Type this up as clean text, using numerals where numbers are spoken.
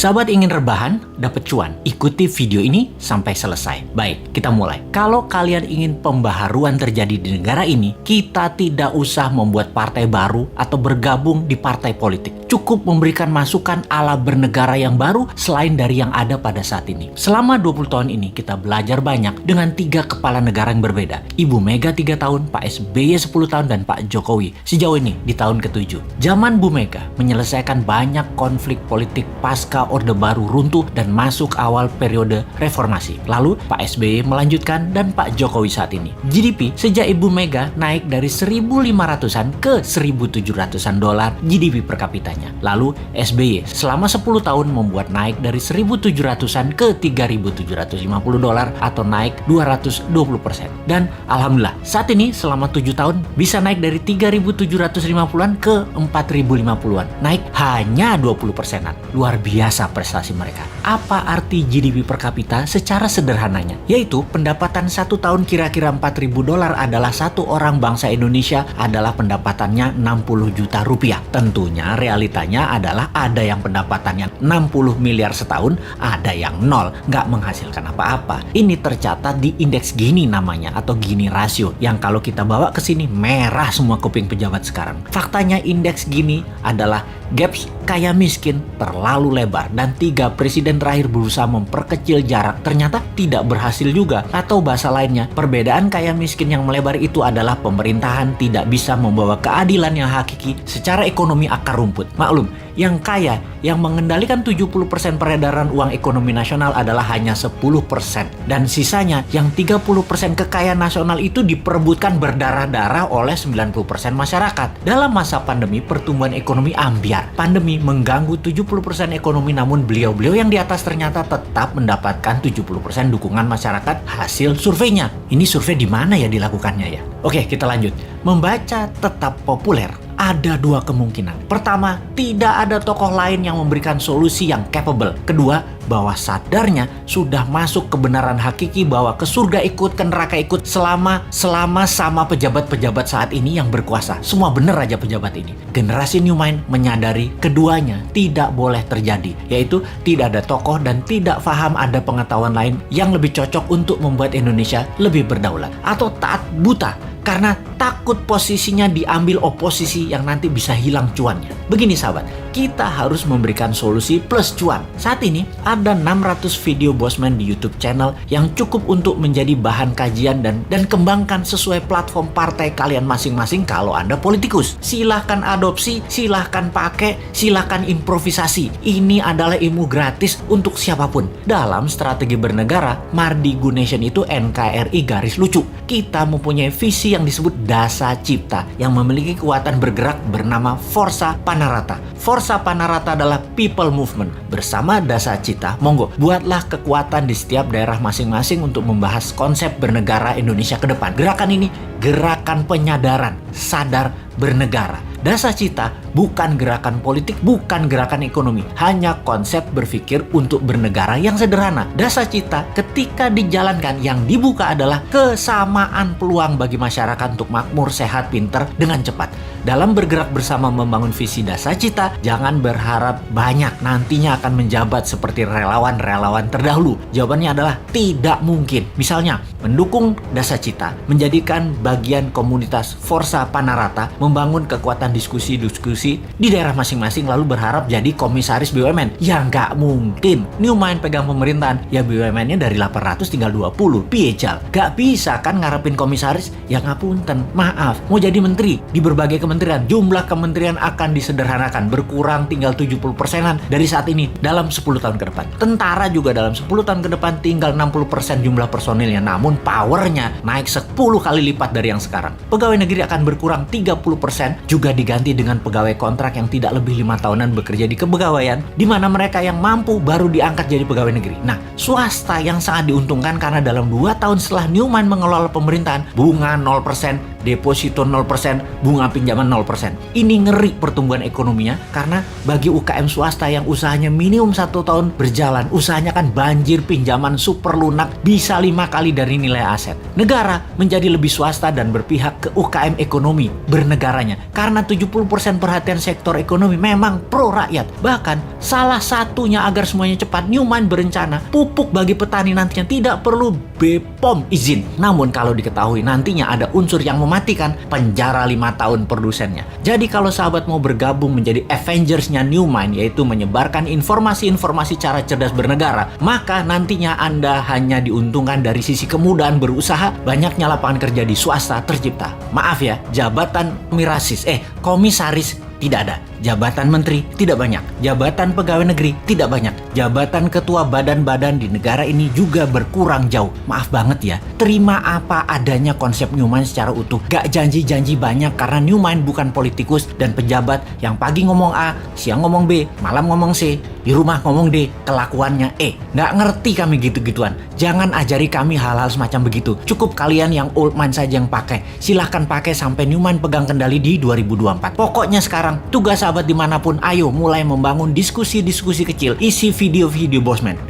Sahabat ingin rebahan, dapat cuan? Ikuti video ini sampai selesai. Baik, kita mulai. Kalau kalian ingin pembaharuan terjadi di negara ini, kita tidak usah membuat partai baru atau bergabung di partai politik. Cukup memberikan masukan ala bernegara yang baru selain dari yang ada pada saat ini. Selama 20 tahun ini, kita belajar banyak dengan 3 kepala negara yang berbeda. Ibu Mega 3 tahun, Pak SBY 10 tahun, dan Pak Jokowi sejauh ini di tahun ke-7. Zaman Bu Mega menyelesaikan banyak konflik politik pasca Orde Baru runtuh dan masuk awal periode reformasi. Lalu Pak SBY melanjutkan dan Pak Jokowi saat ini. GDP sejak Ibu Mega naik dari 1.500-an ke 1.700-an dolar GDP per kapitanya. Lalu SBY selama 10 tahun membuat naik dari 1.700-an ke 3.750 dolar atau naik 220%. Dan alhamdulillah saat ini selama 7 tahun bisa naik dari 3.750-an ke 4.050-an. Naik hanya 20%-an. Luar biasa prestasi mereka. Apa arti GDP per kapita secara sederhananya? Yaitu pendapatan 1 tahun kira-kira 4.000 dolar adalah satu orang bangsa Indonesia adalah pendapatannya 60 juta rupiah. Tentunya realitanya adalah ada yang pendapatannya 60 miliar setahun, ada yang nol, nggak menghasilkan apa-apa. Ini tercatat di indeks Gini namanya atau Gini rasio yang kalau kita bawa ke sini merah semua kuping pejabat sekarang. Faktanya indeks Gini adalah gaps kaya miskin terlalu lebar dan 3 presiden terakhir berusaha memperkecil jarak ternyata tidak berhasil juga. Atau bahasa lainnya, perbedaan kaya miskin yang melebar itu adalah pemerintahan tidak bisa membawa keadilan yang hakiki secara ekonomi akar rumput. Maklum, yang kaya yang mengendalikan 70% peredaran uang ekonomi nasional adalah hanya 10% dan sisanya yang 30% kekayaan nasional itu diperebutkan berdarah-darah oleh 90% masyarakat. Dalam masa pandemi, pertumbuhan ekonomi ambyar. Pandemi mengganggu 70% ekonomi, namun beliau-beliau yang di atas ternyata tetap mendapatkan 70% dukungan masyarakat hasil surveinya. Ini survei di mana ya dilakukannya ya? Oke, kita lanjut. Membaca tetap populer. Ada 2 kemungkinan. Pertama, tidak ada tokoh lain yang memberikan solusi yang capable. Kedua, bahwa sadarnya sudah masuk kebenaran hakiki bahwa ke surga ikut, ke neraka ikut selama sama pejabat-pejabat saat ini yang berkuasa. Semua bener aja pejabat ini. Generasi New Mind menyadari keduanya tidak boleh terjadi, yaitu tidak ada tokoh dan tidak paham ada pengetahuan lain yang lebih cocok untuk membuat Indonesia lebih berdaulat. Atau taat buta karena takut posisinya diambil oposisi yang nanti bisa hilang cuannya. Begini sahabat, kita harus memberikan solusi plus cuan. Saat ini ada 600 video Bosman di YouTube channel yang cukup untuk menjadi bahan kajian dan kembangkan sesuai platform partai kalian masing-masing kalau Anda politikus. Silahkan adopsi, silahkan pakai, silahkan improvisasi. Ini adalah ilmu gratis untuk siapapun. Dalam strategi bernegara, Mardi Gunation itu NKRI garis lucu. Kita mempunyai visi yang disebut Dasa Cipta yang memiliki kekuatan bergerak bernama Forza Panarata. Forza Panarata adalah people movement. Bersama Dasa Cipta, monggo buatlah kekuatan di setiap daerah masing-masing untuk membahas konsep bernegara Indonesia ke depan. Gerakan ini gerakan penyadaran, sadar bernegara. Dasa Cipta bukan gerakan politik, bukan gerakan ekonomi, hanya konsep berpikir untuk bernegara yang sederhana. Dasa Cipta ketika dijalankan yang dibuka adalah kesamaan peluang bagi masyarakat untuk makmur, sehat, pinter dengan cepat. Dalam bergerak bersama membangun visi Dasa Cipta, jangan berharap banyak nantinya akan menjabat seperti relawan-relawan terdahulu. Jawabannya adalah tidak mungkin. Misalnya, mendukung Dasa Cipta, menjadikan bagian komunitas Forza Panarata, membangun kekuatan diskusi-diskusi di daerah masing-masing lalu berharap jadi komisaris BUMN. Ya nggak mungkin. New Mind pegang pemerintahan, ya BUMN-nya dari 800 tinggal 20. Piejal. Gak bisa kan ngarepin komisaris? Ya ngapunten, maaf. Mau jadi menteri di berbagai kementerian, jumlah kementerian akan disederhanakan, berkurang tinggal 70%-an dari saat ini dalam 10 tahun ke depan. Tentara juga dalam 10 tahun ke depan tinggal 60% jumlah personilnya, namun powernya naik 10 kali lipat dari yang sekarang. Pegawai negeri akan berkurang 30%, juga diganti dengan pegawai kontrak yang tidak lebih 5 tahunan bekerja di kepegawaian, di mana mereka yang mampu baru diangkat jadi pegawai negeri. Nah, swasta yang sangat diuntungkan karena dalam 2 tahun setelah New Mind mengelola pemerintahan, bunga 0%, deposito 0%, bunga pinjaman 0%. Ini ngeri pertumbuhan ekonominya karena bagi UKM swasta yang usahanya minimum 1 tahun berjalan, usahanya kan banjir pinjaman super lunak bisa 5 kali dari nilai aset. Negara menjadi lebih swasta dan berpihak ke UKM ekonomi bernegaranya karena 70% perhatian sektor ekonomi memang pro rakyat. Bahkan salah satunya agar semuanya cepat, Newmine berencana pupuk bagi petani nantinya tidak perlu BPOM izin. Namun kalau diketahui nantinya ada unsur yang mematikan, penjara 5 tahun produsennya. Jadi kalau sahabat mau bergabung menjadi Avengers-nya Newmine, yaitu menyebarkan informasi-informasi cara cerdas bernegara, maka nantinya Anda hanya diuntungkan dari sisi kemudahan berusaha, banyaknya lapangan kerja di swasta tercipta. Maaf ya, jabatan komisaris tidak ada. Jabatan menteri tidak banyak. Jabatan pegawai negeri tidak banyak. Jabatan ketua badan-badan di negara ini juga berkurang jauh. Maaf banget ya. Terima apa adanya konsep Newmine secara utuh. Gak janji-janji banyak karena Newmine bukan politikus dan pejabat yang pagi ngomong A, siang ngomong B, malam ngomong C, di rumah ngomong D, kelakuannya E. Gak ngerti kami gitu-gituan. Jangan ajari kami hal-hal semacam begitu. Cukup kalian yang old mind saja yang pakai. Silahkan pakai sampai Newmine pegang kendali di 2024. Pokoknya sekarang tugas sahabat dimanapun, ayo mulai membangun diskusi-diskusi kecil, isi video-video Bosman. Dan